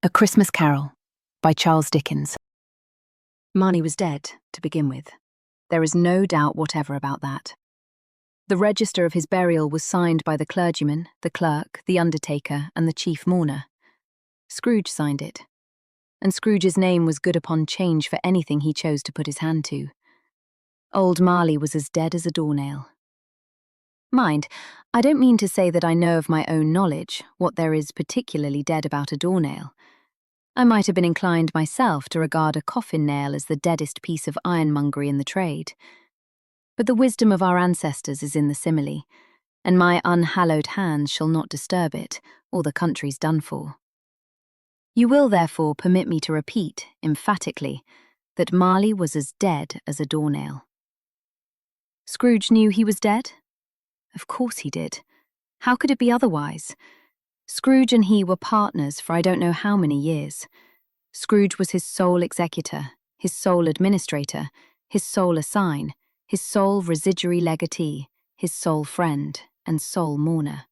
A Christmas Carol by Charles Dickens. Marley was dead, to begin with. There is no doubt whatever about that. The register of his burial was signed by the clergyman, the clerk, the undertaker, and the chief mourner. Scrooge signed it, and Scrooge's name was good upon change for anything he chose to put his hand to. Old Marley was as dead as a doornail. Mind, I don't mean to say that I know of my own knowledge what there is particularly dead about a doornail. I might have been inclined myself to regard a coffin nail as the deadest piece of ironmongery in the trade. But the wisdom of our ancestors is in the simile, and my unhallowed hands shall not disturb it, or the country's done for. You will therefore permit me to repeat, emphatically, that Marley was as dead as a doornail. Scrooge knew he was dead? Of course he did. How could it be otherwise? Scrooge and he were partners for I don't know how many years. Scrooge was his sole executor, his sole administrator, his sole assign, his sole residuary legatee, his sole friend, and sole mourner.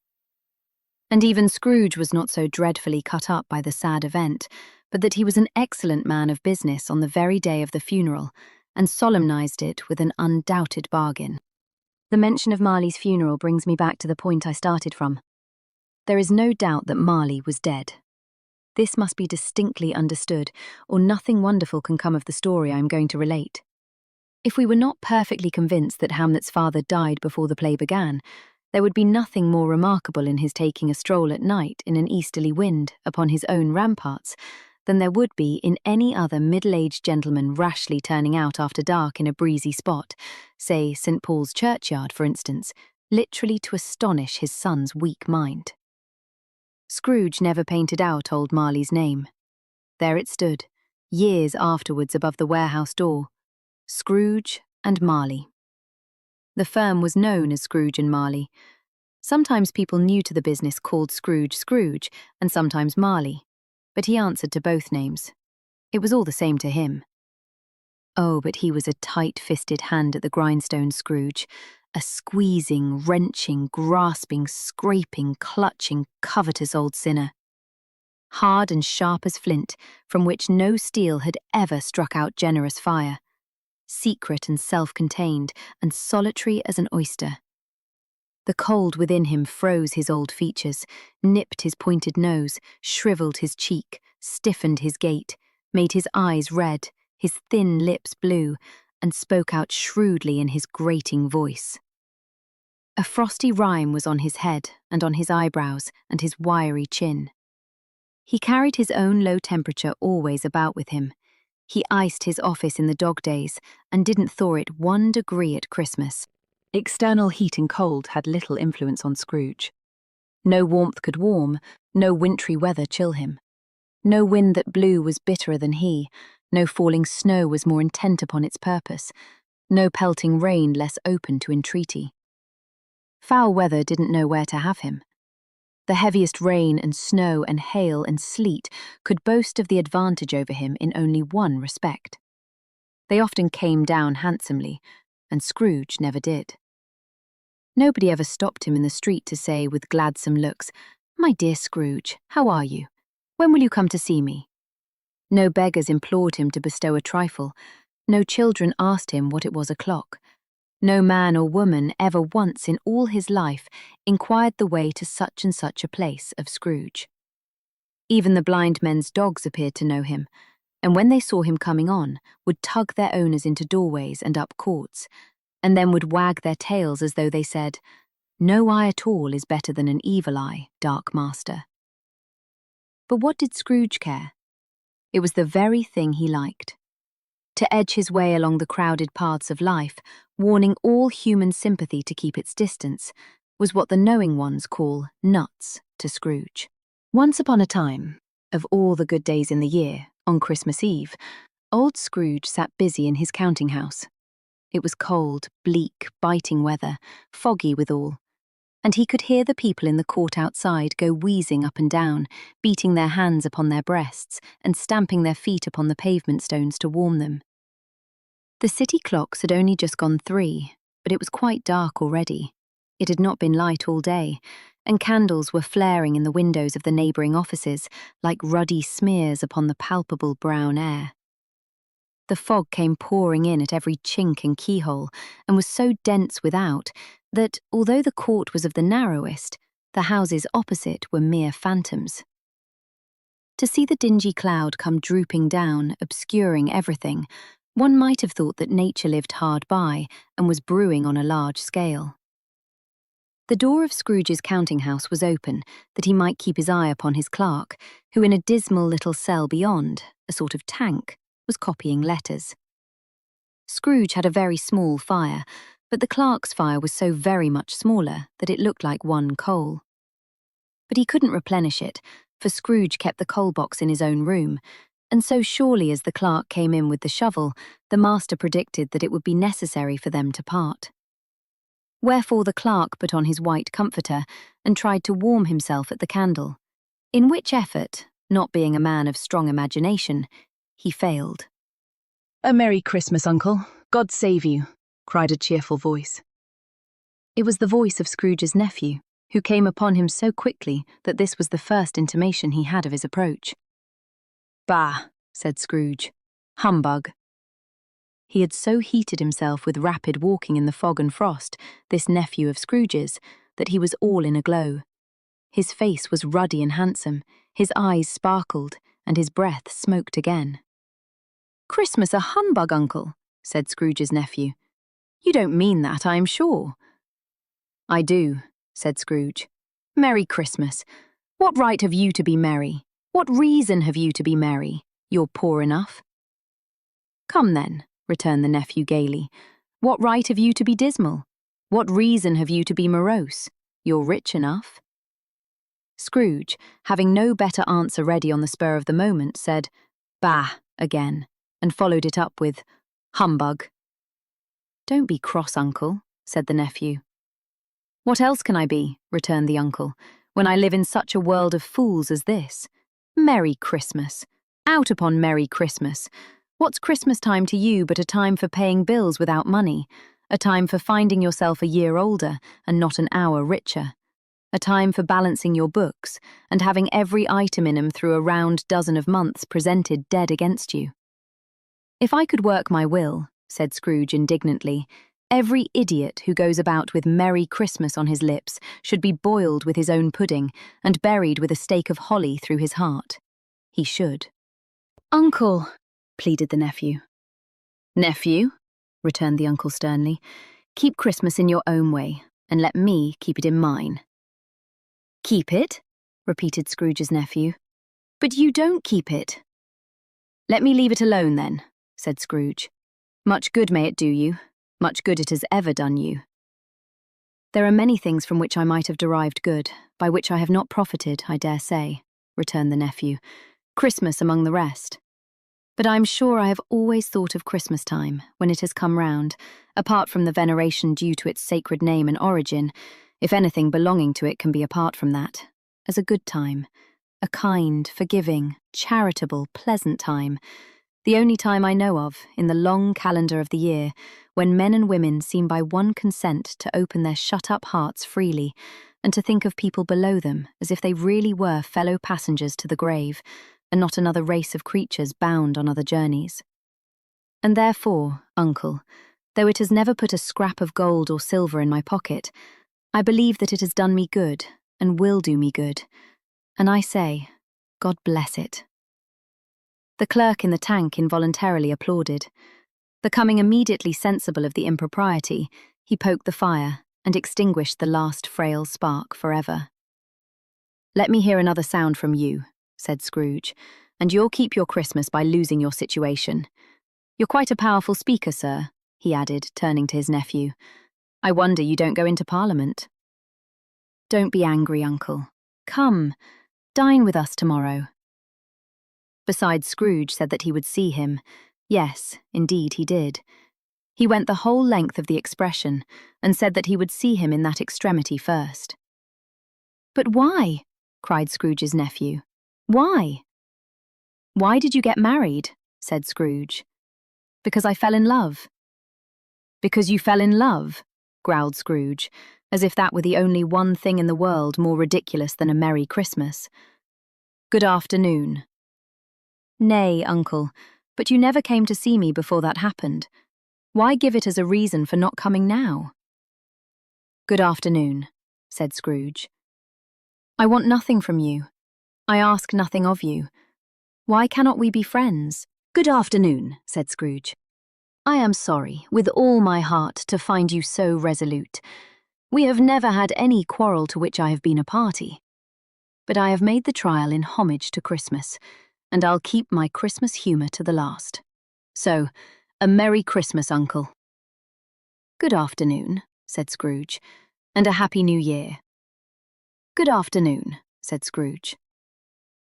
And even Scrooge was not so dreadfully cut up by the sad event, but that he was an excellent man of business on the very day of the funeral, and solemnized it with an undoubted bargain. The mention of Marley's funeral brings me back to the point I started from. There is no doubt that Marley was dead. This must be distinctly understood, or nothing wonderful can come of the story I am going to relate. If we were not perfectly convinced that Hamlet's father died before the play began, there would be nothing more remarkable in his taking a stroll at night in an easterly wind upon his own ramparts than there would be in any other middle-aged gentleman rashly turning out after dark in a breezy spot, say St. Paul's churchyard, for instance, literally to astonish his son's weak mind. Scrooge never painted out old Marley's name. There it stood, years afterwards above the warehouse door, Scrooge and Marley. The firm was known as Scrooge and Marley. Sometimes people new to the business called Scrooge Scrooge, and sometimes Marley, but he answered to both names. It was all the same to him. Oh, but he was a tight-fisted hand at the grindstone, Scrooge, a squeezing, wrenching, grasping, scraping, clutching, covetous old sinner. Hard and sharp as flint, from which no steel had ever struck out generous fire. Secret and self-contained, and solitary as an oyster. The cold within him froze his old features, nipped his pointed nose, shriveled his cheek, stiffened his gait, made his eyes red, his thin lips blue, and spoke out shrewdly in his grating voice. A frosty rime was on his head and on his eyebrows and his wiry chin. He carried his own low temperature always about with him. He iced his office in the dog days and didn't thaw it 1 degree at Christmas. External heat and cold had little influence on Scrooge. No warmth could warm, no wintry weather chill him. No wind that blew was bitterer than he, no falling snow was more intent upon its purpose, no pelting rain less open to entreaty. Foul weather didn't know where to have him. The heaviest rain and snow and hail and sleet could boast of the advantage over him in only one respect. They often came down handsomely, and Scrooge never did. Nobody ever stopped him in the street to say with gladsome looks, "My dear Scrooge, how are you? When will you come to see me?" No beggars implored him to bestow a trifle. No children asked him what it was o'clock. No man or woman ever once in all his life inquired the way to such and such a place of Scrooge. Even the blind men's dogs appeared to know him, and when they saw him coming on, would tug their owners into doorways and up courts, and then would wag their tails as though they said, "No eye at all is better than an evil eye, dark master." But what did Scrooge care? It was the very thing he liked. To edge his way along the crowded paths of life, warning all human sympathy to keep its distance, was what the knowing ones call nuts to Scrooge. Once upon a time, of all the good days in the year, on Christmas Eve, old Scrooge sat busy in his counting-house. It was cold, bleak, biting weather, foggy withal, and he could hear the people in the court outside go wheezing up and down, beating their hands upon their breasts and stamping their feet upon the pavement stones to warm them. The city clocks had only just gone 3, but it was quite dark already. It had not been light all day, and candles were flaring in the windows of the neighbouring offices like ruddy smears upon the palpable brown air. The fog came pouring in at every chink and keyhole, and was so dense without that, although the court was of the narrowest, the houses opposite were mere phantoms. To see the dingy cloud come drooping down, obscuring everything, one might have thought that nature lived hard by and was brewing on a large scale. The door of Scrooge's counting-house was open, that he might keep his eye upon his clerk, who in a dismal little cell beyond, a sort of tank, was copying letters. Scrooge had a very small fire, but the clerk's fire was so very much smaller that it looked like one coal. But he couldn't replenish it, for Scrooge kept the coal box in his own room, and so surely as the clerk came in with the shovel, the master predicted that it would be necessary for them to part. Wherefore the clerk put on his white comforter and tried to warm himself at the candle, in which effort, not being a man of strong imagination, he failed. "A Merry Christmas, Uncle. God save you," cried a cheerful voice. It was the voice of Scrooge's nephew, who came upon him so quickly that this was the first intimation he had of his approach. "Bah," said Scrooge. "Humbug." He had so heated himself with rapid walking in the fog and frost, this nephew of Scrooge's, that he was all in a glow. His face was ruddy and handsome, his eyes sparkled, and his breath smoked again. "Christmas a humbug, Uncle," said Scrooge's nephew. "You don't mean that, I am sure." "I do," said Scrooge. "Merry Christmas. What right have you to be merry? What reason have you to be merry? You're poor enough." "Come then," returned the nephew gaily. "What right have you to be dismal? What reason have you to be morose? You're rich enough." Scrooge, having no better answer ready on the spur of the moment, said, "Bah," again, and followed it up with, "Humbug." "Don't be cross, Uncle," said the nephew. "What else can I be," returned the uncle, "when I live in such a world of fools as this? Merry Christmas! Out upon Merry Christmas! What's Christmas time to you but a time for paying bills without money, a time for finding yourself a year older and not an hour richer, a time for balancing your books and having every item in 'em through a round dozen of months presented dead against you?" "If I could work my will," said Scrooge indignantly, "every idiot who goes about with Merry Christmas on his lips should be boiled with his own pudding and buried with a stake of holly through his heart. He should." "Uncle," pleaded the nephew. "Nephew," returned the uncle sternly, "keep Christmas in your own way, and let me keep it in mine." "Keep it?" repeated Scrooge's nephew. "But you don't keep it." "Let me leave it alone then," said Scrooge. "Much good may it do you, much good it has ever done you." "There are many things from which I might have derived good, by which I have not profited, I dare say," returned the nephew, "Christmas among the rest. But I am sure I have always thought of Christmas time, when it has come round, apart from the veneration due to its sacred name and origin, if anything belonging to it can be apart from that, as a good time, a kind, forgiving, charitable, pleasant time, the only time I know of, in the long calendar of the year, when men and women seem by one consent to open their shut-up hearts freely, and to think of people below them as if they really were fellow passengers to the grave, and not another race of creatures bound on other journeys. And therefore, Uncle, though it has never put a scrap of gold or silver in my pocket, I believe that it has done me good, and will do me good, and I say, God bless it." The clerk in the tank involuntarily applauded. Becoming immediately sensible of the impropriety, he poked the fire and extinguished the last frail spark forever. "Let me hear another sound from you," said Scrooge, "and you'll keep your Christmas by losing your situation. You're quite a powerful speaker, sir," he added, turning to his nephew. "I wonder you don't go into Parliament." "Don't be angry, Uncle. Come, dine with us tomorrow." Besides, Scrooge said that he would see him. Yes, indeed he did. He went the whole length of the expression, and said that he would see him in that extremity first. "But why?" cried Scrooge's nephew. "Why?" "Why did you get married?" said Scrooge. "Because I fell in love." "Because you fell in love?" growled Scrooge, as if that were the only one thing in the world more ridiculous than a Merry Christmas. "Good afternoon." "Nay, Uncle, but you never came to see me before that happened. Why give it as a reason for not coming now?" "Good afternoon," said Scrooge. "I want nothing from you. I ask nothing of you. Why cannot we be friends?" "Good afternoon," said Scrooge. "I am sorry, with all my heart, to find you so resolute. We have never had any quarrel to which I have been a party. But I have made the trial in homage to Christmas, and I'll keep my Christmas humour to the last. So, a Merry Christmas, Uncle." "Good afternoon," said Scrooge, "and a Happy New Year." "Good afternoon," said Scrooge.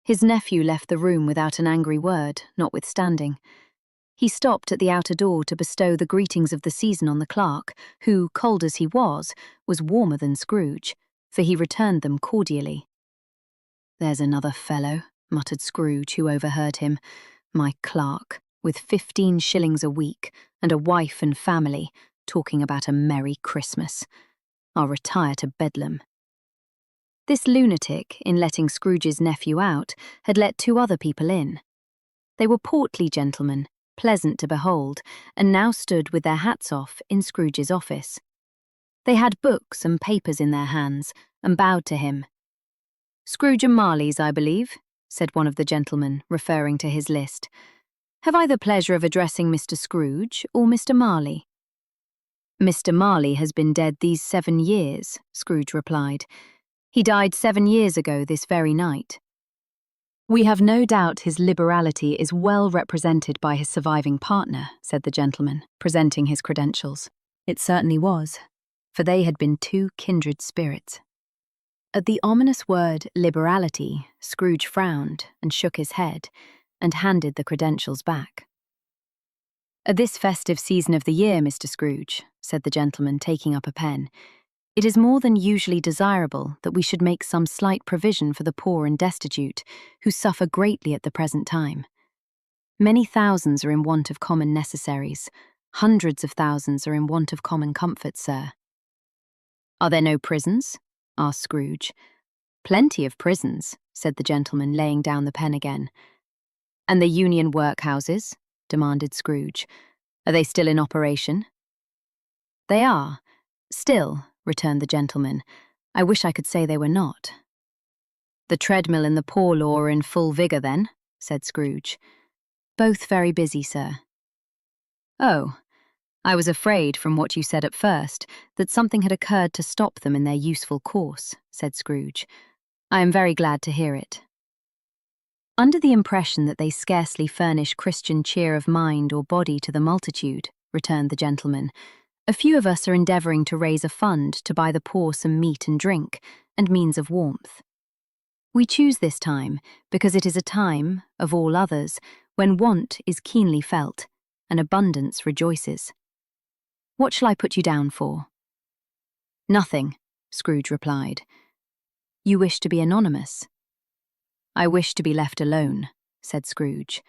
His nephew left the room without an angry word, notwithstanding. He stopped at the outer door to bestow the greetings of the season on the clerk, who, cold as he was warmer than Scrooge, for he returned them cordially. "There's another fellow," muttered Scrooge, who overheard him. "My clerk, with 15 shillings a week, and a wife and family, talking about a Merry Christmas. I'll retire to Bedlam." This lunatic, in letting Scrooge's nephew out, had let 2 other people in. They were portly gentlemen, pleasant to behold, and now stood with their hats off in Scrooge's office. They had books and papers in their hands, and bowed to him. "Scrooge and Marley's, I believe," said one of the gentlemen, referring to his list. "Have I the pleasure of addressing Mr. Scrooge or Mr. Marley?" "Mr. Marley has been dead these 7 years," Scrooge replied. "He died 7 years ago this very night." "We have no doubt his liberality is well represented by his surviving partner," said the gentleman, presenting his credentials. It certainly was, for they had been 2 kindred spirits. At the ominous word liberality, Scrooge frowned and shook his head, and handed the credentials back. "At this festive season of the year, Mr. Scrooge," said the gentleman, taking up a pen, "it is more than usually desirable that we should make some slight provision for the poor and destitute, who suffer greatly at the present time. Many thousands are in want of common necessaries. Hundreds of thousands are in want of common comforts, sir." "Are there no prisons?" asked Scrooge. "Plenty of prisons," said the gentleman, laying down the pen again. "And the union workhouses?" demanded Scrooge. "Are they still in operation?" "They are. Still," returned the gentleman, "I wish I could say they were not." "The treadmill and the poor law are in full vigour, then?" said Scrooge. "Both very busy, sir." "Oh, I was afraid, from what you said at first, that something had occurred to stop them in their useful course," said Scrooge. "I am very glad to hear it." "Under the impression that they scarcely furnish Christian cheer of mind or body to the multitude," returned the gentleman, "a few of us are endeavouring to raise a fund to buy the poor some meat and drink, and means of warmth. We choose this time because it is a time, of all others, when want is keenly felt, and abundance rejoices. What shall I put you down for?" "Nothing," Scrooge replied. "You wish to be anonymous?" "I wish to be left alone," said Scrooge.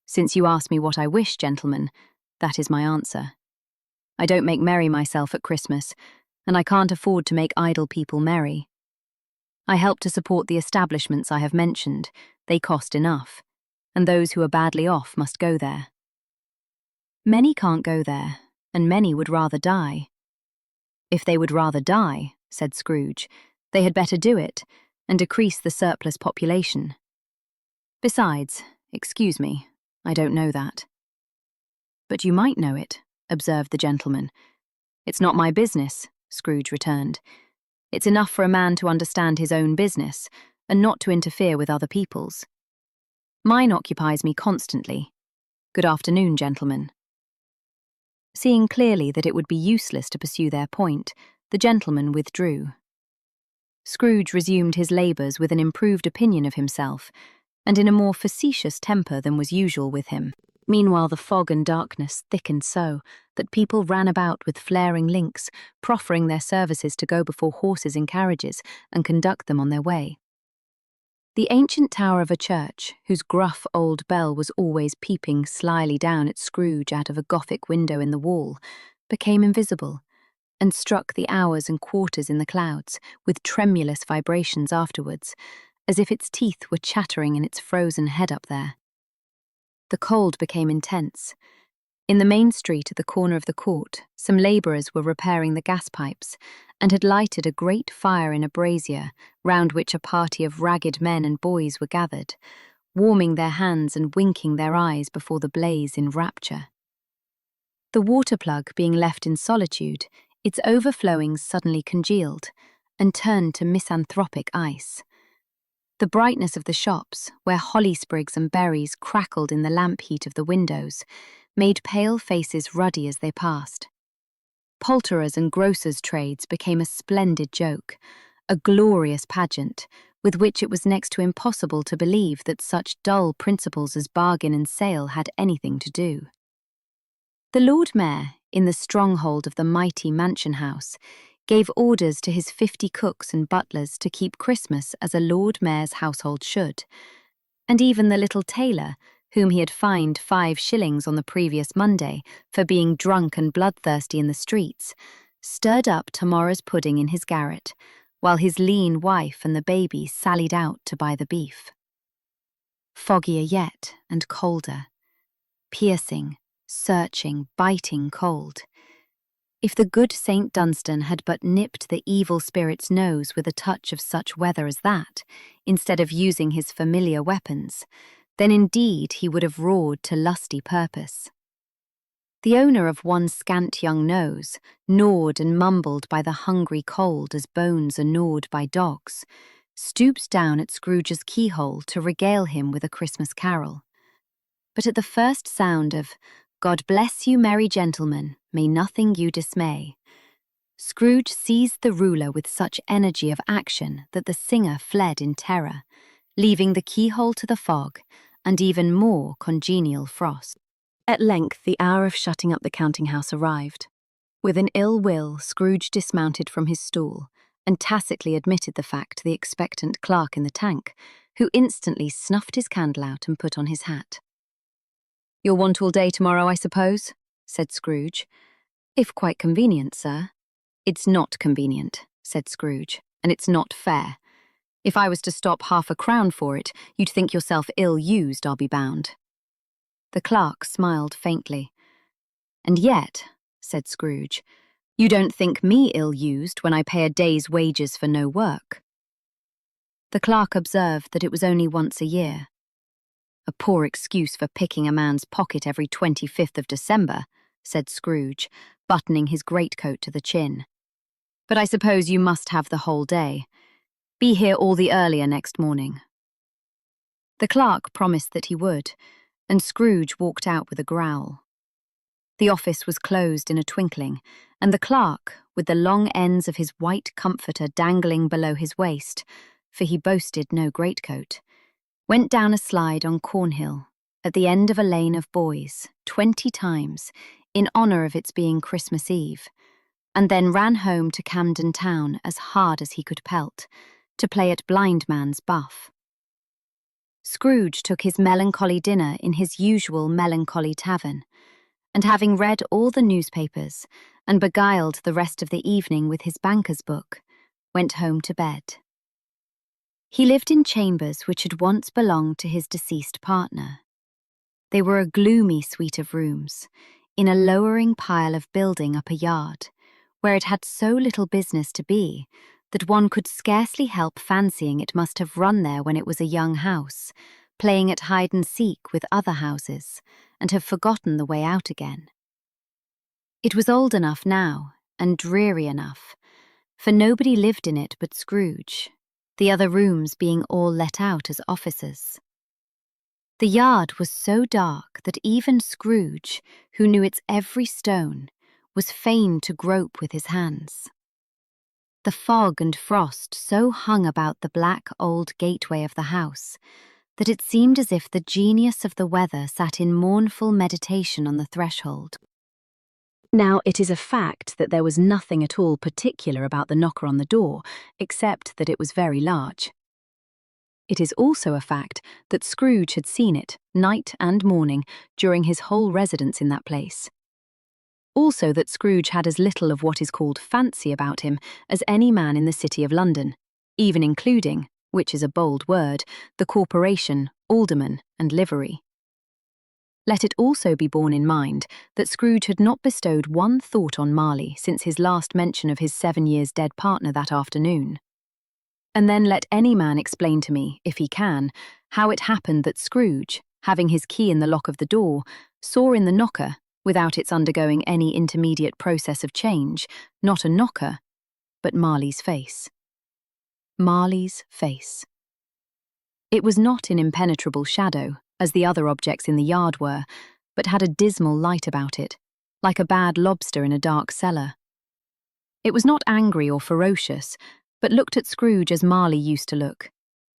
"Since you ask me what I wish, gentlemen, that is my answer. I don't make merry myself at Christmas, and I can't afford to make idle people merry. I help to support the establishments I have mentioned. They cost enough, and those who are badly off must go there. Many can't go there, and many would rather die." "If they would rather die," said Scrooge, "they had better do it, and decrease the surplus population. Besides, excuse me, I don't know that." "But you might know it," observed the gentleman. "It's not my business," Scrooge returned. "It's enough for a man to understand his own business, and not to interfere with other people's. Mine occupies me constantly. Good afternoon, gentlemen." Seeing clearly that it would be useless to pursue their point, the gentleman withdrew. Scrooge resumed his labours with an improved opinion of himself, and in a more facetious temper than was usual with him. Meanwhile the fog and darkness thickened so that people ran about with flaring links, proffering their services to go before horses in carriages and conduct them on their way. The ancient tower of a church, whose gruff old bell was always peeping slyly down at Scrooge out of a Gothic window in the wall, became invisible, and struck the hours and quarters in the clouds with tremulous vibrations afterwards, as if its teeth were chattering in its frozen head up there. The cold became intense. In the main street at the corner of the court, some labourers were repairing the gas pipes and had lighted a great fire in a brazier, round which a party of ragged men and boys were gathered, warming their hands and winking their eyes before the blaze in rapture. The water plug being left in solitude, its overflowings suddenly congealed and turned to misanthropic ice. The brightness of the shops, where holly sprigs and berries crackled in the lamp heat of the windows, made pale faces ruddy as they passed. Poulterers' and grocers' trades became a splendid joke, a glorious pageant, with which it was next to impossible to believe that such dull principles as bargain and sale had anything to do. The Lord Mayor, in the stronghold of the mighty mansion house, gave orders to his 50 cooks and butlers to keep Christmas as a Lord Mayor's household should, and even the little tailor, whom he had fined 5 shillings on the previous Monday for being drunk and bloodthirsty in the streets, stirred up tomorrow's pudding in his garret, while his lean wife and the baby sallied out to buy the beef. Foggier yet and colder. Piercing, searching, biting cold. If the good St. Dunstan had but nipped the evil spirit's nose with a touch of such weather as that, instead of using his familiar weapons, then indeed he would have roared to lusty purpose. The owner of one scant young nose, gnawed and mumbled by the hungry cold as bones are gnawed by dogs, stooped down at Scrooge's keyhole to regale him with a Christmas carol. But at the first sound of "God bless you, merry gentlemen, may nothing you dismay," Scrooge seized the ruler with such energy of action that the singer fled in terror, leaving the keyhole to the fog and even more congenial frost. At length the hour of shutting up the counting-house arrived. With an ill will, Scrooge dismounted from his stool and tacitly admitted the fact to the expectant clerk in the tank, who instantly snuffed his candle out and put on his hat. "You'll want all day tomorrow, I suppose?" said Scrooge. "If quite convenient, sir." "It's not convenient," said Scrooge, "and it's not fair. If I was to stop £0.50 for it, you'd think yourself ill-used, I'll be bound." The clerk smiled faintly. "And yet," said Scrooge, "you don't think me ill-used when I pay a day's wages for no work." The clerk observed that it was only once a year. "A poor excuse for picking a man's pocket every 25th of December," said Scrooge, buttoning his greatcoat to the chin. "But I suppose you must have the whole day. Be here all the earlier next morning." The clerk promised that he would, and Scrooge walked out with a growl. The office was closed in a twinkling, and the clerk, with the long ends of his white comforter dangling below his waist, for he boasted no greatcoat, went down a slide on Cornhill, at the end of a lane of boys, 20 times, in honour of its being Christmas Eve, and then ran home to Camden Town as hard as he could pelt, to play at blind man's buff. Scrooge took his melancholy dinner in his usual melancholy tavern, and having read all the newspapers and beguiled the rest of the evening with his banker's book, went home to bed. He lived in chambers which had once belonged to his deceased partner. They were a gloomy suite of rooms, in a lowering pile of building up a yard, where it had so little business to be that one could scarcely help fancying it must have run there when it was a young house, playing at hide-and-seek with other houses, and have forgotten the way out again. It was old enough now, and dreary enough, for nobody lived in it but Scrooge, the other rooms being all let out as offices. The yard was so dark that even Scrooge, who knew its every stone, was fain to grope with his hands. The fog and frost so hung about the black old gateway of the house that it seemed as if the genius of the weather sat in mournful meditation on the threshold. Now, it is a fact that there was nothing at all particular about the knocker on the door, except that it was very large. It is also a fact that Scrooge had seen it, night and morning, during his whole residence in that place. Also that Scrooge had as little of what is called fancy about him as any man in the City of London, even including, which is a bold word, the corporation, alderman, and livery. Let it also be borne in mind that Scrooge had not bestowed one thought on Marley since his last mention of his 7 years dead partner that afternoon. And then let any man explain to me, if he can, how it happened that Scrooge, having his key in the lock of the door, saw in the knocker, without its undergoing any intermediate process of change, not a knocker, but Marley's face. Marley's face. It was not in impenetrable shadow, as the other objects in the yard were, but had a dismal light about it, like a bad lobster in a dark cellar. It was not angry or ferocious, but looked at Scrooge as Marley used to look,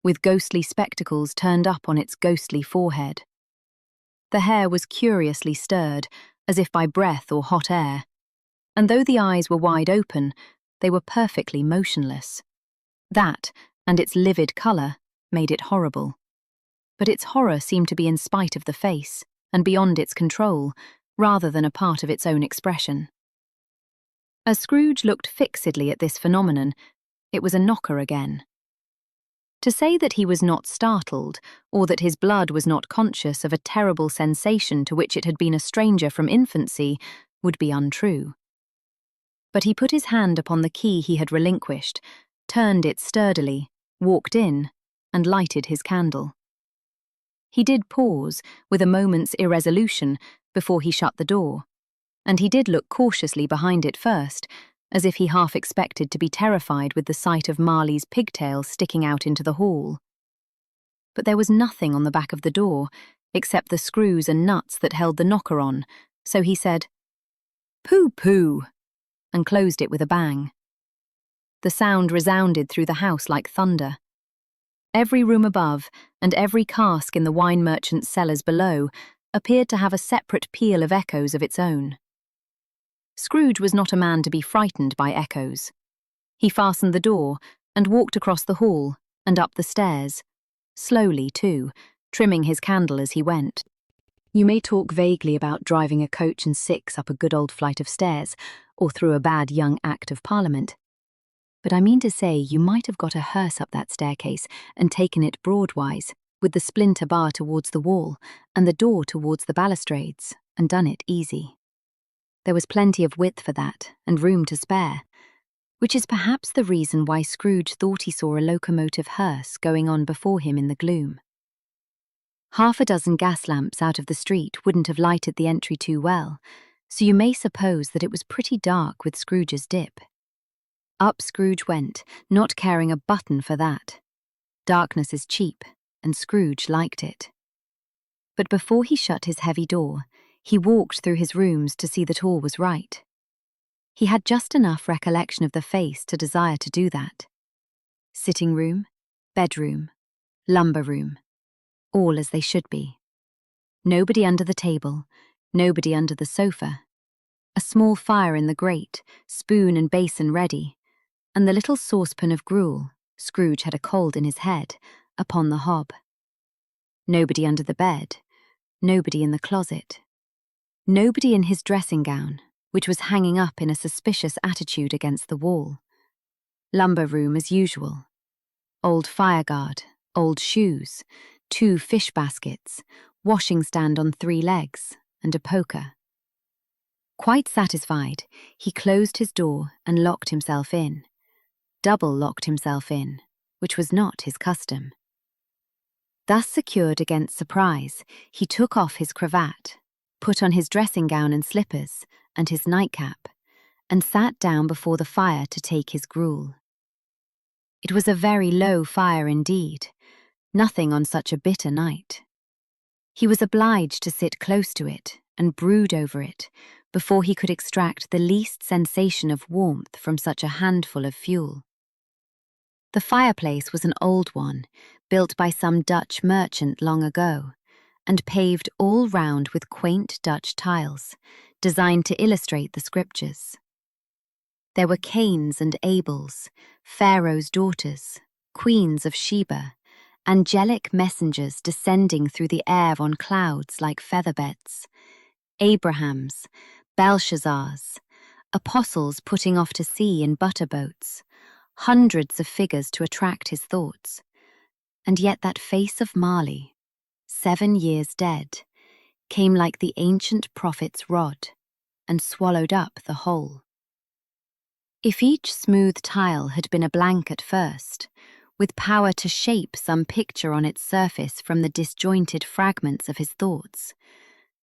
with ghostly spectacles turned up on its ghostly forehead. The hair was curiously stirred, as if by breath or hot air, and though the eyes were wide open, they were perfectly motionless. That, and its livid colour, made it horrible. But its horror seemed to be in spite of the face, and beyond its control, rather than a part of its own expression. As Scrooge looked fixedly at this phenomenon, it was a knocker again. To say that he was not startled, or that his blood was not conscious of a terrible sensation to which it had been a stranger from infancy, would be untrue. But he put his hand upon the key he had relinquished, turned it sturdily, walked in, and lighted his candle. He did pause, with a moment's irresolution, before he shut the door, and he did look cautiously behind it first, as if he half expected to be terrified with the sight of Marley's pigtails sticking out into the hall. But there was nothing on the back of the door, except the screws and nuts that held the knocker on, so he said, "Pooh-pooh," and closed it with a bang. The sound resounded through the house like thunder. Every room above, and every cask in the wine merchant's cellars below, appeared to have a separate peal of echoes of its own. Scrooge was not a man to be frightened by echoes. He fastened the door, and walked across the hall, and up the stairs, slowly too, trimming his candle as he went. You may talk vaguely about driving a coach and six up a good old flight of stairs, or through a bad young Act of Parliament. But I mean to say you might have got a hearse up that staircase and taken it broadwise, with the splinter bar towards the wall and the door towards the balustrades, and done it easy. There was plenty of width for that, and room to spare, which is perhaps the reason why Scrooge thought he saw a locomotive hearse going on before him in the gloom. Half a dozen gas lamps out of the street wouldn't have lighted the entry too well, so you may suppose that it was pretty dark with Scrooge's dip. Up Scrooge went, not caring a button for that. Darkness is cheap, and Scrooge liked it. But before he shut his heavy door, he walked through his rooms to see that all was right. He had just enough recollection of the face to desire to do that. Sitting room, bedroom, lumber room, all as they should be. Nobody under the table, nobody under the sofa. A small fire in the grate, spoon and basin ready, and the little saucepan of gruel, Scrooge had a cold in his head, upon the hob. Nobody under the bed, nobody in the closet. Nobody in his dressing gown, which was hanging up in a suspicious attitude against the wall. Lumber room as usual. Old fireguard, old shoes, 2 fish baskets, washing stand on 3 legs, and a poker. Quite satisfied, he closed his door and locked himself in. Double locked himself in, which was not his custom. Thus secured against surprise, he took off his cravat, put on his dressing gown and slippers, and his nightcap, and sat down before the fire to take his gruel. It was a very low fire indeed, nothing on such a bitter night. He was obliged to sit close to it and brood over it before he could extract the least sensation of warmth from such a handful of fuel. The fireplace was an old one, built by some Dutch merchant long ago, and paved all round with quaint Dutch tiles, designed to illustrate the scriptures. There were Cains and Abels, Pharaoh's daughters, queens of Sheba, angelic messengers descending through the air on clouds like featherbeds, Abrahams, Belshazzars, apostles putting off to sea in butter boats, hundreds of figures to attract his thoughts. And yet that face of Marley, 7 years dead, came like the ancient prophet's rod and swallowed up the whole. If each smooth tile had been a blank at first, with power to shape some picture on its surface from the disjointed fragments of his thoughts,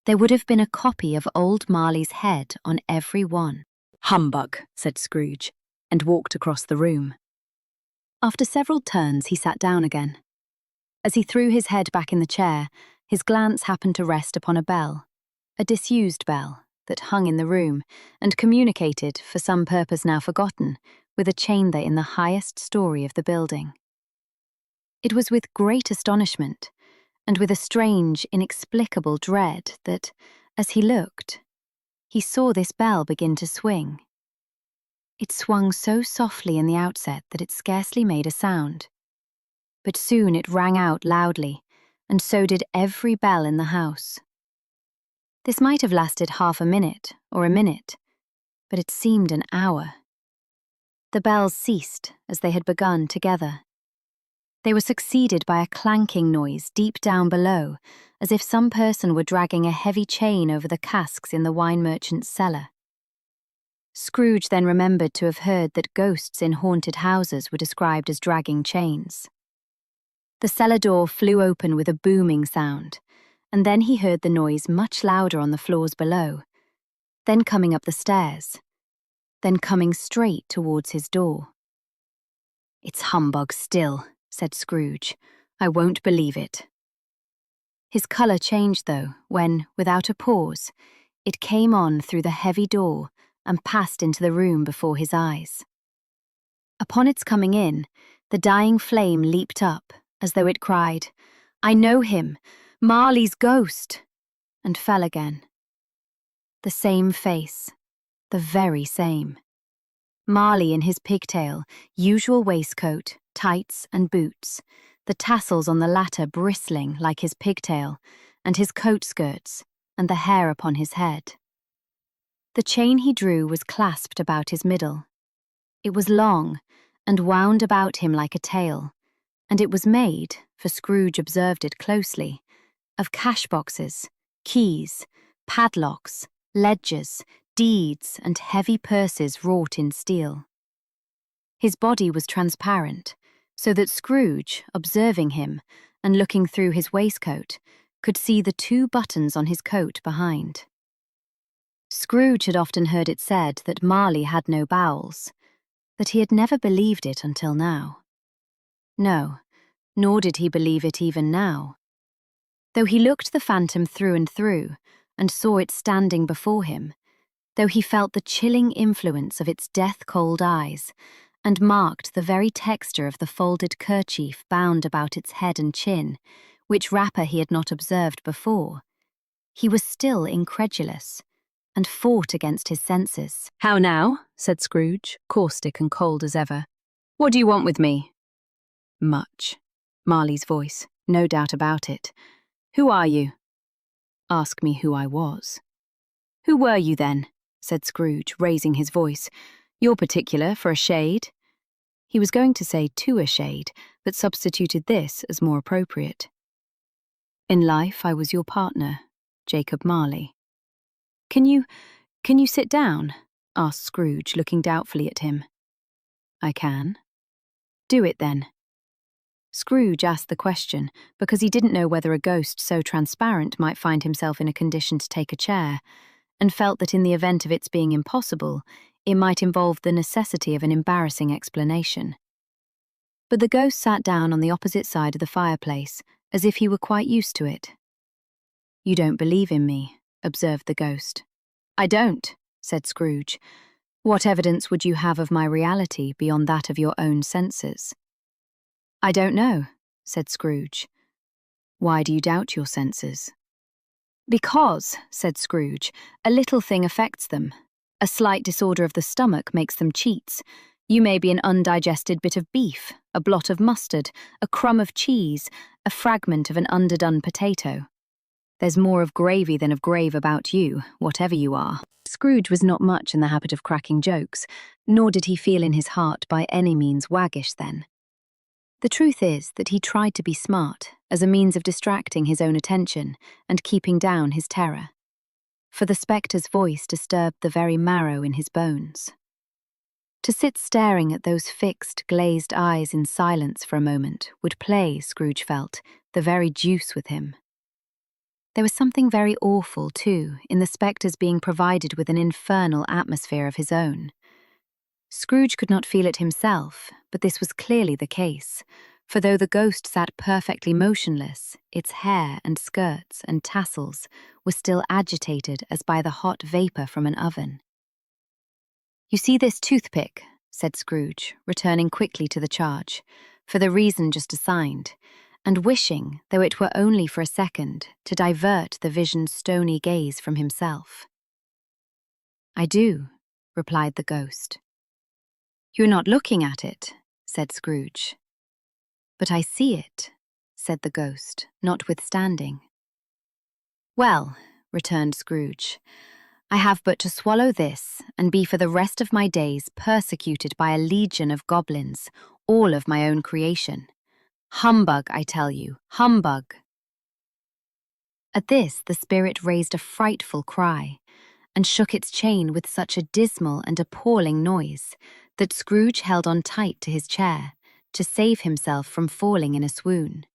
there would have been a copy of old Marley's head on every one. "Humbug," said Scrooge, and walked across the room. After several turns, he sat down again. As he threw his head back in the chair, his glance happened to rest upon a bell, a disused bell that hung in the room and communicated, for some purpose now forgotten, with a chamber in the highest story of the building. It was with great astonishment, and with a strange, inexplicable dread that, as he looked, he saw this bell begin to swing. It swung so softly in the outset that it scarcely made a sound. But soon it rang out loudly, and so did every bell in the house. This might have lasted half a minute or a minute, but it seemed an hour. The bells ceased as they had begun together. They were succeeded by a clanking noise deep down below, as if some person were dragging a heavy chain over the casks in the wine merchant's cellar. Scrooge then remembered to have heard that ghosts in haunted houses were described as dragging chains. The cellar door flew open with a booming sound, and then he heard the noise much louder on the floors below, then coming up the stairs, then coming straight towards his door. "It's humbug still," said Scrooge. "I won't believe it." His colour changed, though, when, without a pause, it came on through the heavy door and passed into the room before his eyes. Upon its coming in, the dying flame leaped up, as though it cried, "I know him, Marley's ghost," and fell again. The same face, the very same. Marley in his pigtail, usual waistcoat, tights and boots, the tassels on the latter bristling like his pigtail, and his coat skirts, and the hair upon his head. The chain he drew was clasped about his middle. It was long, and wound about him like a tail, and it was made, for Scrooge observed it closely, of cash boxes, keys, padlocks, ledgers, deeds, and heavy purses wrought in steel. His body was transparent, so that Scrooge, observing him, and looking through his waistcoat, could see the 2 buttons on his coat behind. Scrooge had often heard it said that Marley had no bowels, but he had never believed it until now. No, nor did he believe it even now. Though he looked the phantom through and through, and saw it standing before him, though he felt the chilling influence of its death-cold eyes, and marked the very texture of the folded kerchief bound about its head and chin, which wrapper he had not observed before, he was still incredulous, and fought against his senses. "How now?" said Scrooge, caustic and cold as ever. "What do you want with me?" "Much." Marley's voice, no doubt about it. "Who are you?" "Ask me who I was." "Who were you then?" said Scrooge, raising his voice. "You're particular for a shade." He was going to say to a shade, but substituted this as more appropriate. "In life I was your partner, Jacob Marley." Can you sit down?" asked Scrooge, looking doubtfully at him. "I can." "Do it then." Scrooge asked the question because he didn't know whether a ghost so transparent might find himself in a condition to take a chair, and felt that in the event of its being impossible, it might involve the necessity of an embarrassing explanation. But the ghost sat down on the opposite side of the fireplace, as if he were quite used to it. "You don't believe in me," observed the ghost. "I don't," said Scrooge. "What evidence would you have of my reality beyond that of your own senses?" "I don't know," said Scrooge. "Why do you doubt your senses?" "Because," said Scrooge, "a little thing affects them. A slight disorder of the stomach makes them cheats. You may be an undigested bit of beef, a blot of mustard, a crumb of cheese, a fragment of an underdone potato. There's more of gravy than of grave about you, whatever you are. Scrooge was not much in the habit of cracking jokes, nor did he feel in his heart by any means waggish then. The truth is that he tried to be smart as a means of distracting his own attention and keeping down his terror. For the spectre's voice disturbed the very marrow in his bones. To sit staring at those fixed, glazed eyes in silence for a moment would play, Scrooge felt, the very deuce with him. There was something very awful, too, in the spectre's being provided with an infernal atmosphere of his own. Scrooge could not feel it himself, but this was clearly the case, for though the ghost sat perfectly motionless, its hair and skirts and tassels were still agitated as by the hot vapour from an oven. "You see this toothpick," said Scrooge, returning quickly to the charge, for the reason just assigned, and wishing, though it were only for a second, to divert the vision's stony gaze from himself. "I do," replied the ghost. "You're not looking at it," said Scrooge. "But I see it," said the ghost, notwithstanding. "Well," returned Scrooge, "I have but to swallow this, and be for the rest of my days persecuted by a legion of goblins, all of my own creation. Humbug, I tell you, humbug!" At this the spirit raised a frightful cry, and shook its chain with such a dismal and appalling noise that Scrooge held on tight to his chair to save himself from falling in a swoon.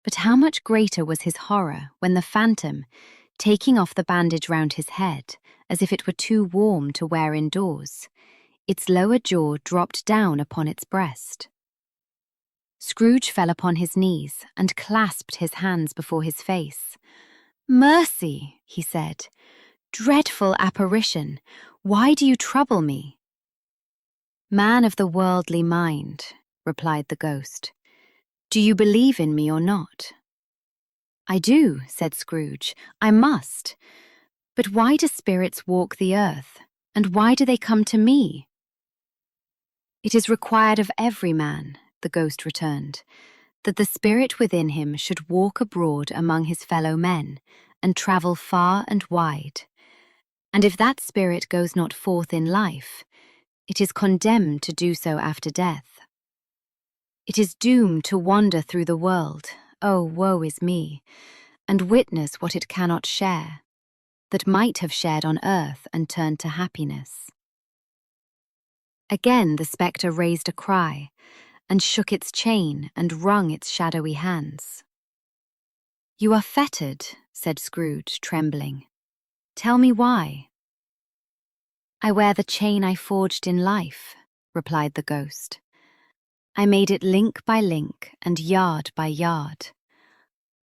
But how much greater was his horror when the phantom, taking off the bandage round his head, as if it were too warm to wear indoors, its lower jaw dropped down upon its breast. Scrooge fell upon his knees and clasped his hands before his face. "Mercy," he said. "Dreadful apparition, why do you trouble me?" "Man of the worldly mind," replied the ghost, "do you believe in me or not?" "I do," said Scrooge. "I must. But why do spirits walk the earth, and why do they come to me?" "It is required of every man," the ghost returned, "that the spirit within him should walk abroad among his fellow men, and travel far and wide. And if that spirit goes not forth in life, it is condemned to do so after death. It is doomed to wander through the world, oh, woe is me, and witness what it cannot share, that might have shared on earth and turned to happiness." Again the spectre raised a cry, and shook its chain and wrung its shadowy hands. "You are fettered," said Scrooge, trembling. "Tell me why." "I wear the chain I forged in life," replied the ghost. "I made it link by link and yard by yard.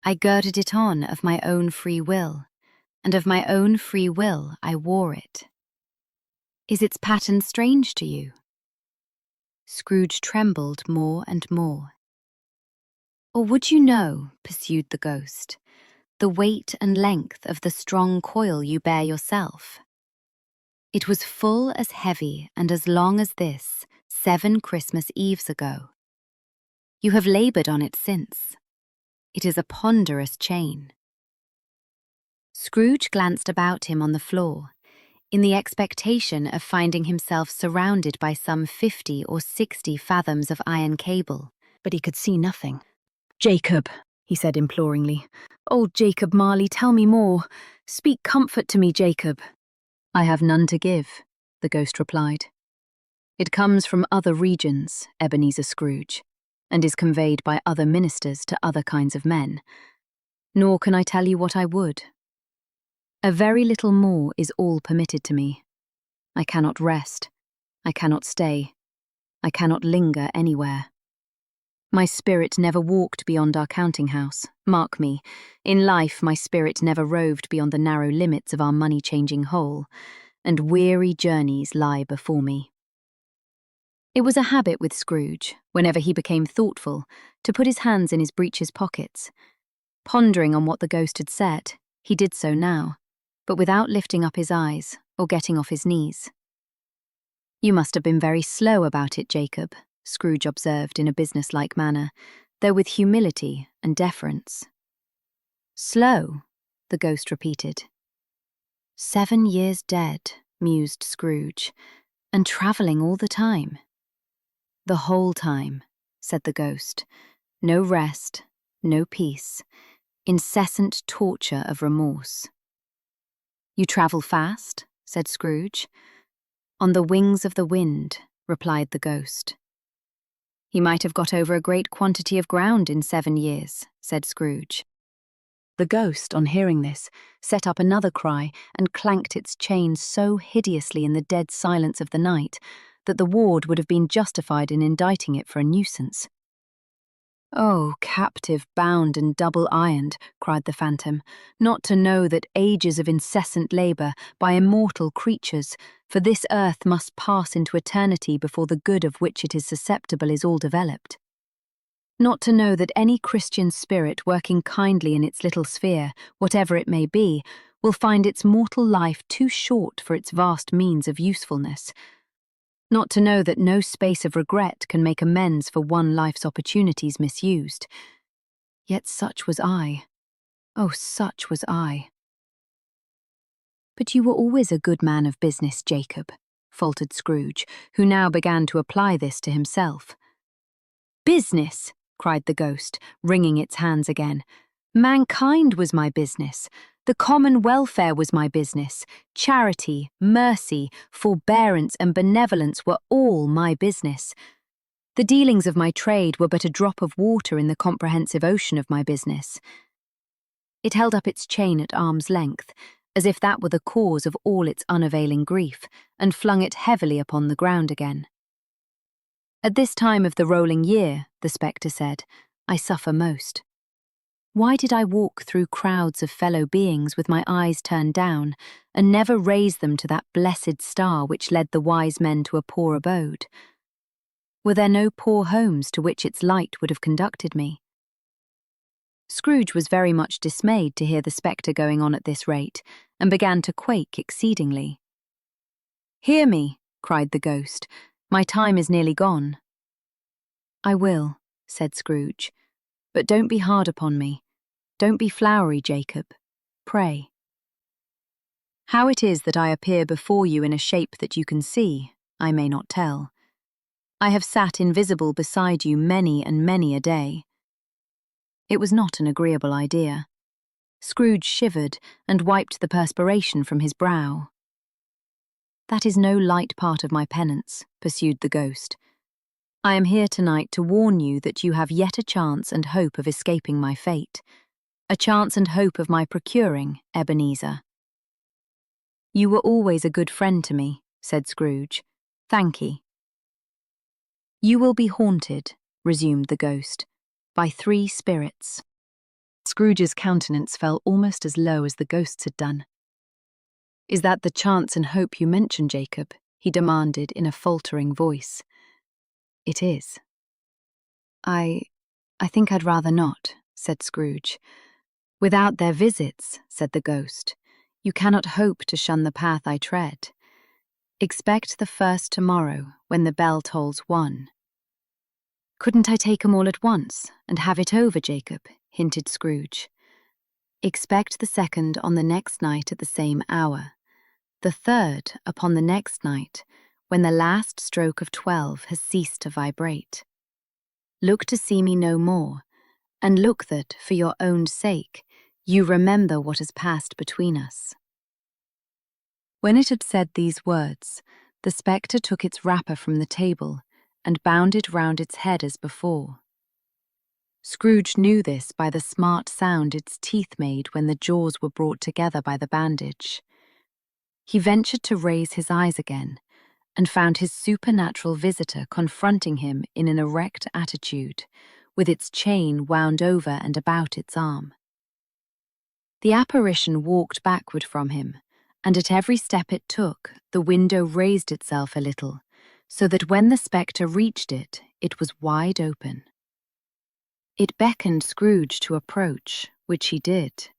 I girded it on of my own free will, and of my own free will I wore it. Is its pattern strange to you?" Scrooge trembled more and more. "Or would you know," pursued the ghost, "the weight and length of the strong coil you bear yourself? It was full as heavy and as long as this 7 Christmas Eves ago. You have laboured on it since. It is a ponderous chain." Scrooge glanced about him on the floor, in the expectation of finding himself surrounded by some 50 or 60 fathoms of iron cable, but he could see nothing. "Jacob," he said imploringly. "Oh, Jacob Marley, tell me more. Speak comfort to me, Jacob." "I have none to give," the ghost replied. "It comes from other regions, Ebenezer Scrooge, and is conveyed by other ministers to other kinds of men. Nor can I tell you what I would. A very little more is all permitted to me. I cannot rest. I cannot stay. I cannot linger anywhere. My spirit never walked beyond our counting-house. Mark me, in life my spirit never roved beyond the narrow limits of our money-changing hole, and weary journeys lie before me." It was a habit with Scrooge, whenever he became thoughtful, to put his hands in his breeches pockets. Pondering on what the ghost had said, he did so now, but without lifting up his eyes or getting off his knees. "You must have been very slow about it, Jacob," Scrooge observed in a businesslike manner, though with humility and deference. Slow, the ghost repeated. 7 years dead, mused Scrooge, and travelling all the time. The whole time, said the ghost. No rest, no peace, incessant torture of remorse. You travel fast, said Scrooge. On the wings of the wind, replied the ghost. He might have got over a great quantity of ground in 7 years, said Scrooge. The ghost, on hearing this, set up another cry and clanked its chain so hideously in the dead silence of the night that the ward would have been justified in indicting it for a nuisance. "Oh, captive, bound and double-ironed," cried the phantom, "not to know that ages of incessant labour by immortal creatures, for this earth must pass into eternity before the good of which it is susceptible is all developed. Not to know that any Christian spirit working kindly in its little sphere, whatever it may be, will find its mortal life too short for its vast means of usefulness. Not to know that no space of regret can make amends for one life's opportunities misused. Yet such was I. Oh, such was I." "But you were always a good man of business, Jacob," faltered Scrooge, who now began to apply this to himself. "Business!" cried the ghost, wringing its hands again. "Mankind was my business. The common welfare was my business. Charity, mercy, forbearance, and benevolence were all my business. The dealings of my trade were but a drop of water in the comprehensive ocean of my business." It held up its chain at arm's length, as if that were the cause of all its unavailing grief, and flung it heavily upon the ground again. "At this time of the rolling year," the spectre said, "I suffer most. Why did I walk through crowds of fellow beings with my eyes turned down, and never raise them to that blessed star which led the wise men to a poor abode? Were there no poor homes to which its light would have conducted me?" Scrooge was very much dismayed to hear the spectre going on at this rate, and began to quake exceedingly. "Hear me," cried the ghost. "My time is nearly gone." "I will," said Scrooge. "But don't be hard upon me. Don't be flowery, Jacob. Pray." "How it is that I appear before you in a shape that you can see, I may not tell. I have sat invisible beside you many and many a day." It was not an agreeable idea. Scrooge shivered and wiped the perspiration from his brow. "That is no light part of my penance," pursued the ghost. "I am here tonight to warn you that you have yet a chance and hope of escaping my fate. A chance and hope of my procuring, Ebenezer." "You were always a good friend to me," said Scrooge. "Thankee." "You will be haunted," resumed the ghost, "by 3 spirits." Scrooge's countenance fell almost as low as the ghost's had done. "Is that the chance and hope you mention, Jacob?" he demanded in a faltering voice. "It is." I think I'd rather not," said Scrooge. "Without their visits," said the ghost, "you cannot hope to shun the path I tread. Expect the first tomorrow, when the bell tolls 1. "Couldn't I take 'em all at once, and have it over, Jacob?" hinted Scrooge. "Expect the second on the next night at the same hour. The third upon the next night, when the last stroke of 12 has ceased to vibrate. Look to see me no more, and look that, for your own sake, you remember what has passed between us." When it had said these words, the spectre took its wrapper from the table and bound it round its head as before. Scrooge knew this by the smart sound its teeth made when the jaws were brought together by the bandage. He ventured to raise his eyes again, and found his supernatural visitor confronting him in an erect attitude, with its chain wound over and about its arm. The apparition walked backward from him, and at every step it took, the window raised itself a little, so that when the spectre reached it, it was wide open. It beckoned Scrooge to approach, which he did.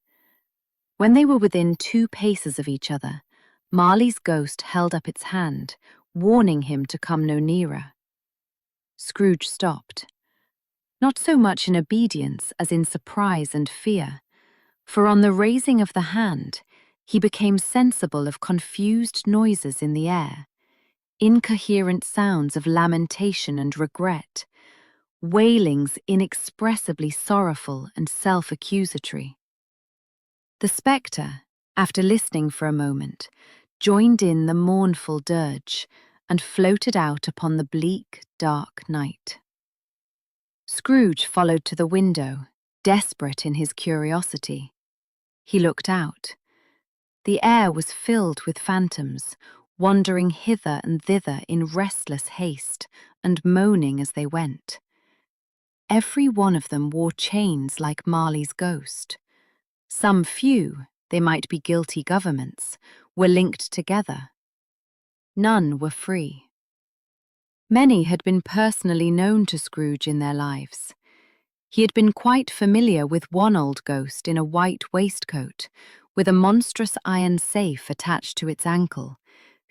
When they were within 2 paces of each other, Marley's ghost held up its hand, warning him to come no nearer. Scrooge stopped, not so much in obedience as in surprise and fear, For on the raising of the hand, he became sensible of confused noises in the air, incoherent sounds of lamentation and regret, wailings inexpressibly sorrowful and self-accusatory. The spectre, after listening for a moment, joined in the mournful dirge and floated out upon the bleak, dark night. Scrooge followed to the window, desperate in his curiosity. He looked out. The air was filled with phantoms, wandering hither and thither in restless haste and moaning as they went. Every one of them wore chains like Marley's ghost. Some few, they might be guilty governments, were linked together. None were free. Many had been personally known to Scrooge in their lives. He had been quite familiar with one old ghost in a white waistcoat, with a monstrous iron safe attached to its ankle,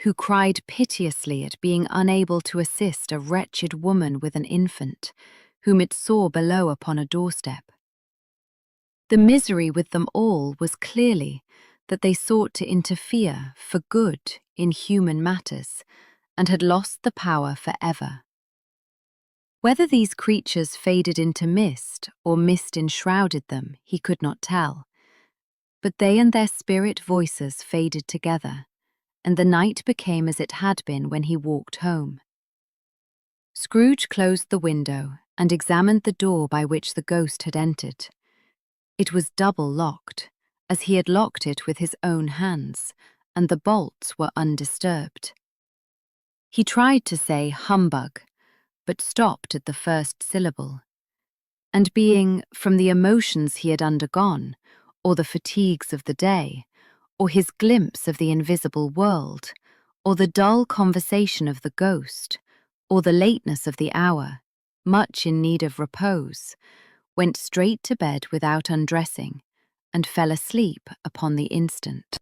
who cried piteously at being unable to assist a wretched woman with an infant, whom it saw below upon a doorstep. The misery with them all was clearly that they sought to interfere for good in human matters, and had lost the power forever. Whether these creatures faded into mist or mist enshrouded them, he could not tell. But they and their spirit voices faded together, and the night became as it had been when he walked home. Scrooge closed the window and examined the door by which the ghost had entered. It was double locked, as he had locked it with his own hands, and the bolts were undisturbed. He tried to say humbug, but stopped at the first syllable. And being, from the emotions he had undergone, or the fatigues of the day, or his glimpse of the invisible world, or the dull conversation of the ghost, or the lateness of the hour, much in need of repose, went straight to bed without undressing, and fell asleep upon the instant.